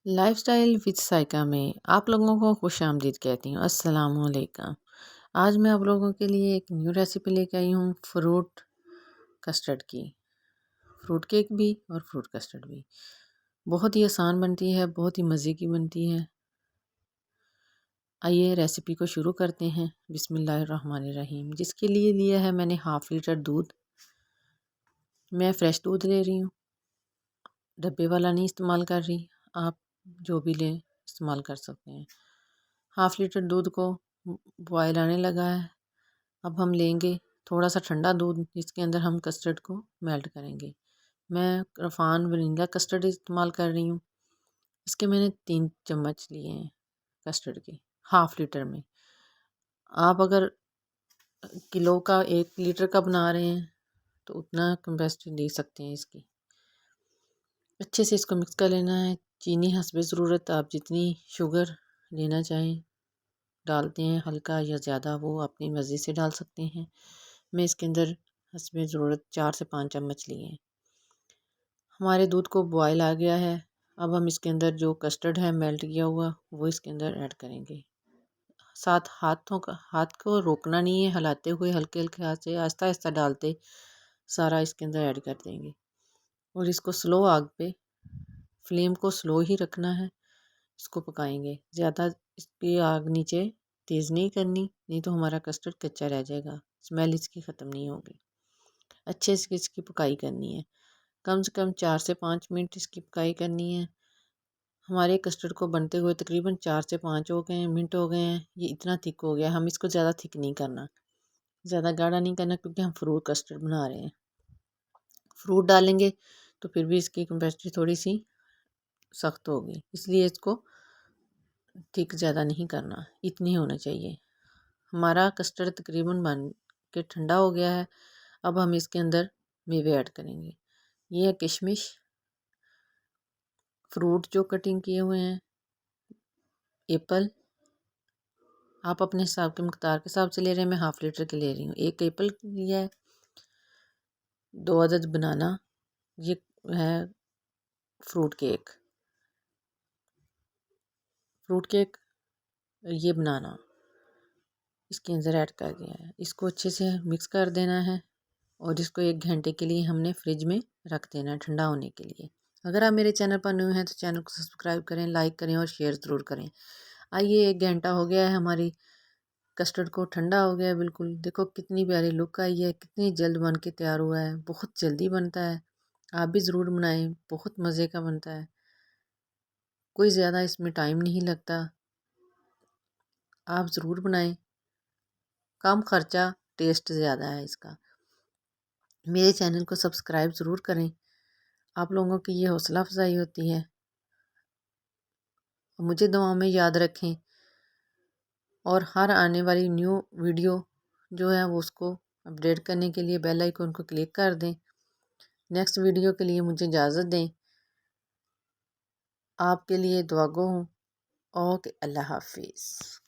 Lifestyle with Saika में आप लोगों को खुश आमदीद कहती हूँ। अस्सलाम वालेकुम। आज मैं आप लोगों के लिए एक न्यू रेसिपी लेके आई हूँ फ्रूट कस्टर्ड की। फ्रूट केक भी और फ्रूट कस्टर्ड भी बहुत ही आसान बनती है, बहुत ही मज़े की बनती है। आइए रेसिपी को शुरू करते हैं। बिस्मिल्लाहिर्रहमानिर्रहीम। जिसके लिए लिया है मैंने हाफ़ लीटर दूध। मैं फ़्रेश दूध ले रही हूँ, डब्बे वाला नहीं इस्तेमाल कर रही। आप जो भी लें इस्तेमाल कर सकते हैं। हाफ़ लीटर दूध को बॉयल आने लगा है। अब हम लेंगे थोड़ा सा ठंडा दूध, जिसके अंदर हम कस्टर्ड को मेल्ट करेंगे। मैं रफ़ान वनीला कस्टर्ड इस्तेमाल कर रही हूँ। इसके मैंने 3 चम्मच लिए हैं कस्टर्ड के हाफ़ लीटर में। आप अगर किलो का 1 लीटर का बना रहे हैं तो उतना कैपेसिटी ले सकते हैं इसकी। अच्छे से इसको मिक्स कर लेना है। चीनी हस्बे ज़रूरत, आप जितनी शुगर लेना चाहें डालते हैं, हल्का या ज़्यादा वो अपनी मर्ज़ी से डाल सकते हैं। मैं इसके अंदर हस्बे ज़रूरत 4 से 5 चम्मच लिए हैं। हमारे दूध को बॉयल आ गया है। अब हम इसके अंदर जो कस्टर्ड है मेल्ट किया हुआ वो इसके अंदर ऐड करेंगे। साथ हाथ को रोकना नहीं है, हिलाते हुए हल्के हल्के हाथ से आहिस्ता आहिस्ता डालते सारा इसके अंदर ऐड कर देंगे। और इसको स्लो आग पे, फ्लेम को स्लो ही रखना है। इसको पकाएंगे, ज़्यादा इसकी आग नीचे तेज़ नहीं करनी, नहीं तो हमारा कस्टर्ड कच्चा रह जाएगा, स्मेल इसकी ख़त्म नहीं होगी। अच्छे से इसकी पकाई करनी है, कम से कम 4 से 5 मिनट इसकी पकाई करनी है। हमारे कस्टर्ड को बनते हुए तकरीबन 4 से 5 हो गए हैं, मिनट हो गए हैं। ये इतना थिक हो गया, हम इसको ज़्यादा थिक नहीं करना, ज़्यादा गाढ़ा नहीं करना, क्योंकि हम फ्रूट कस्टर्ड बना रहे हैं। फ्रूट डालेंगे तो फिर भी इसकी कैपेसिटी थोड़ी सी सख्त होगी, इसलिए इसको थिक ज़्यादा नहीं करना, इतनी होना चाहिए। हमारा कस्टर्ड तकरीबन बन के ठंडा हो गया है। अब हम इसके अंदर मेवे ऐड करेंगे। ये है किशमिश, फ्रूट जो कटिंग किए हुए हैं, एप्पल। आप अपने हिसाब के मकदार के हिसाब से ले रहे हैं, मैं हाफ़ लीटर के ले रही हूँ। 1 एप्पल लिया है, 2 अदद बनाना। ये है फ्रूट केक, ये बनाना इसके अंदर ऐड कर दिया है। इसको अच्छे से मिक्स कर देना है और इसको 1 घंटे के लिए हमने फ्रिज में रख देना है ठंडा होने के लिए। अगर आप मेरे चैनल पर न्यू हैं तो चैनल को सब्सक्राइब करें, लाइक करें और शेयर ज़रूर करें। आइए 1 घंटा हो गया है, हमारी कस्टर्ड को ठंडा हो गया है बिल्कुल। देखो कितनी प्यारी लुक आई है, कितनी जल्द बन के तैयार हुआ है। बहुत जल्दी बनता है, आप भी ज़रूर बनाएं, बहुत मज़े का बनता है। कोई ज़्यादा इसमें टाइम नहीं लगता, आप ज़रूर बनाएं। कम खर्चा, टेस्ट ज़्यादा है इसका। मेरे चैनल को सब्सक्राइब ज़रूर करें, आप लोगों की ये हौसला अफजाई होती है। मुझे दुआओं में याद रखें और हर आने वाली न्यू वीडियो जो है वो उसको अपडेट करने के लिए बेल आइकन को क्लिक कर दें। नेक्स्ट वीडियो के लिए मुझे इजाज़त दें। आपके लिए दुआ गो हूँ। ओके, अल्लाह हाफिज़।